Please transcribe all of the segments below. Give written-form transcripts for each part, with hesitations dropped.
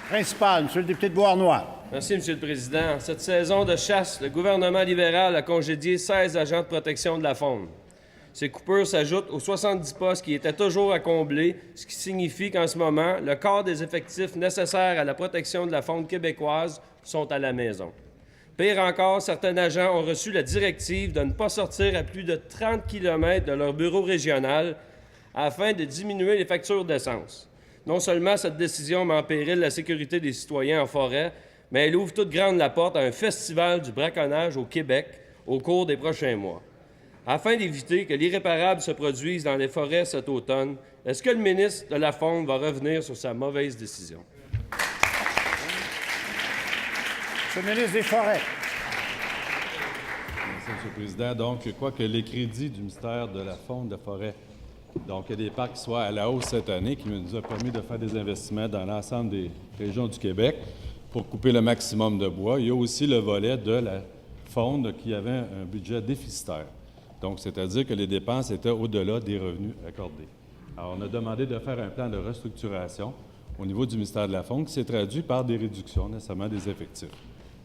Principal, Monsieur le député de Beauharnois. Merci, M. le Président. Cette saison de chasse, le gouvernement libéral a congédié 16 agents de protection de la faune. Ces coupures s'ajoutent aux 70 postes qui étaient toujours à combler, ce qui signifie qu'en ce moment, le quart des effectifs nécessaires à la protection de la faune québécoise sont à la maison. Pire encore, certains agents ont reçu la directive de ne pas sortir à plus de 30 km de leur bureau régional afin de diminuer les factures d'essence. Non seulement cette décision met en péril la sécurité des citoyens en forêt, mais elle ouvre toute grande la porte à un festival du braconnage au Québec au cours des prochains mois. Afin d'éviter que l'irréparable se produise dans les forêts cet automne, est-ce que le ministre de la Faune va revenir sur sa mauvaise décision? Monsieur le ministre des Forêts. Merci, M. le Président. Donc, quoi que les crédits du ministère de la Faune, de la Forêt, donc il y a des parcs qui soient à la hausse cette année, qui nous a permis de faire des investissements dans l'ensemble des régions du Québec pour couper le maximum de bois. Il y a aussi le volet de la faune qui avait un budget déficitaire. Donc, c'est-à-dire que les dépenses étaient au-delà des revenus accordés. Alors, on a demandé de faire un plan de restructuration au niveau du ministère de la Faune qui s'est traduit par des réductions, nécessairement des effectifs.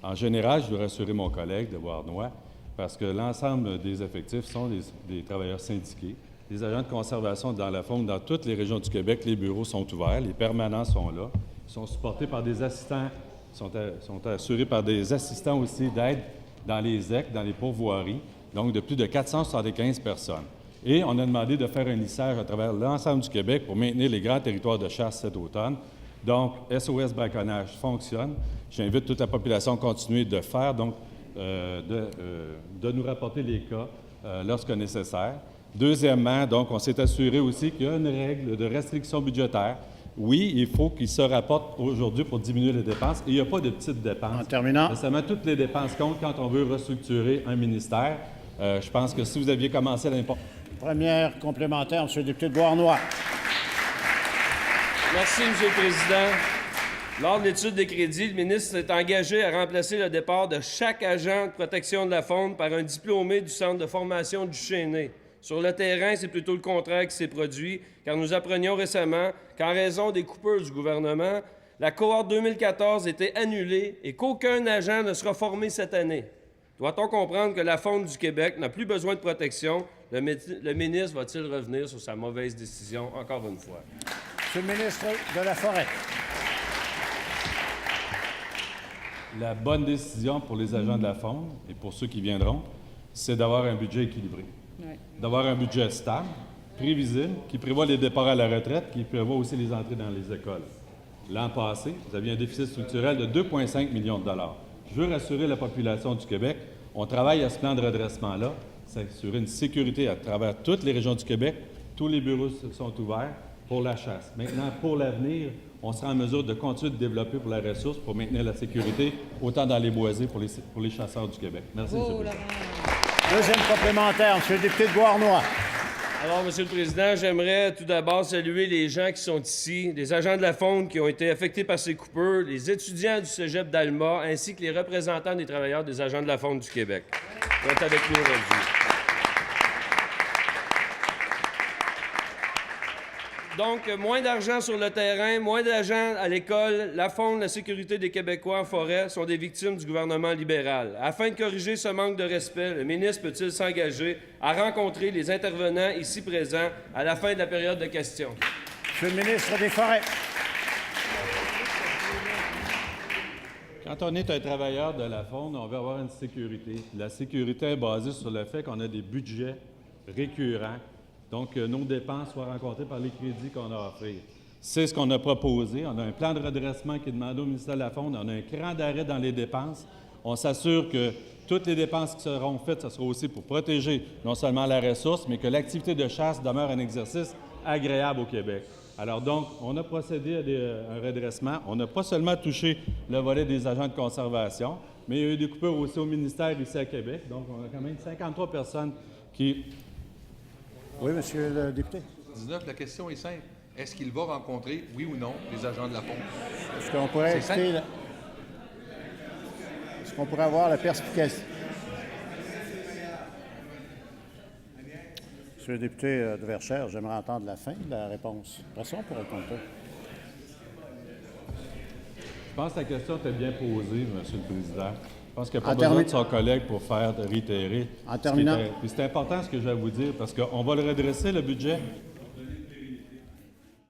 En général, je veux rassurer mon collègue de Beauharnois, parce que l'ensemble des effectifs sont des travailleurs syndiqués. Les agents de conservation dans la faune, dans toutes les régions du Québec, les bureaux sont ouverts, les permanents sont là. Ils sont supportés par des assistants, sont assurés par des assistants aussi d'aide dans les ZEC, dans les pourvoiries, donc de plus de 475 personnes. Et on a demandé de faire un lissage à travers l'ensemble du Québec pour maintenir les grands territoires de chasse cet automne. Donc, SOS Braconnage fonctionne. J'invite toute la population à continuer de faire, donc de nous rapporter les cas lorsque nécessaire. Deuxièmement, donc, on s'est assuré aussi qu'il y a une règle de restriction budgétaire. Oui, il faut qu'il se rapporte aujourd'hui pour diminuer les dépenses. Et il n'y a pas de petites dépenses. En terminant. Nécessairement, toutes les dépenses comptent quand on veut restructurer un ministère. Je pense que si vous aviez commencé à l'importance... Première complémentaire, Monsieur le député de Beauharnois. Merci, M. le Président. Lors de l'étude des crédits, le ministre s'est engagé à remplacer le départ de chaque agent de protection de la faune par un diplômé du Centre de formation du Chêné. Sur le terrain, c'est plutôt le contraire qui s'est produit, car nous apprenions récemment qu'en raison des coupures du gouvernement, la cohorte 2014 était annulée et qu'aucun agent ne sera formé cette année. Doit-on comprendre que la faune du Québec n'a plus besoin de protection? Le ministre va-t-il revenir sur sa mauvaise décision, encore une fois? Monsieur le ministre de la Forêt. La bonne décision pour les agents de la faune et pour ceux qui viendront, c'est d'avoir un budget équilibré. Oui. D'avoir un budget stable, prévisible, qui prévoit les départs à la retraite, qui prévoit aussi les entrées dans les écoles. L'an passé, vous aviez un déficit structurel de 2,5 millions de dollars. Je veux rassurer la population du Québec, on travaille à ce plan de redressement-là, s'assurer une sécurité à travers toutes les régions du Québec. Tous les bureaux sont ouverts pour la chasse. Maintenant, pour l'avenir, on sera en mesure de continuer de développer pour la ressource, pour maintenir la sécurité, autant dans les boisés pour les chasseurs du Québec. Merci, M. le Président. Deuxième complémentaire, Monsieur le député de Beauharnois. Alors, Monsieur le Président, j'aimerais tout d'abord saluer les gens qui sont ici, les agents de la faune qui ont été affectés par ces coupures, les étudiants du cégep d'Alma, ainsi que les représentants des travailleurs des agents de la faune du Québec qui sont avec nous aujourd'hui. Donc, moins d'argent sur le terrain, moins d'argent à l'école, la faune, la sécurité des Québécois en forêt sont des victimes du gouvernement libéral. Afin de corriger ce manque de respect, le ministre peut-il s'engager à rencontrer les intervenants ici présents à la fin de la période de questions? Monsieur le ministre des Forêts. Quand on est un travailleur de la faune, on veut avoir une sécurité. La sécurité est basée sur le fait qu'on a des budgets récurrents. Donc, nos dépenses soient rencontrées par les crédits qu'on a à offrir. C'est ce qu'on a proposé. On a un plan de redressement qui est demandé au ministère de la Faune. On a un cran d'arrêt dans les dépenses. On s'assure que toutes les dépenses qui seront faites, ce sera aussi pour protéger non seulement la ressource, mais que l'activité de chasse demeure un exercice agréable au Québec. Alors donc, on a procédé à un redressement. On n'a pas seulement touché le volet des agents de conservation, mais il y a eu des coupures aussi au ministère ici à Québec. Donc, on a quand même 53 personnes qui... Oui, Monsieur le député. 19, la question est simple. Est-ce qu'il va rencontrer, oui ou non, les agents de la faune? Est-ce qu'on pourrait éviter... Est-ce qu'on pourrait avoir la perspication? Monsieur le député de Verchères, j'aimerais entendre la fin de la réponse. Après ça, on pourrait compter. Je pense que la question était bien posée, M. le Président. Je pense qu'il n'y a pas En besoin termi- de son collègue pour faire réitérer. En terminant. Puis c'est important ce que je vais vous dire, parce qu'on va le redresser, le budget.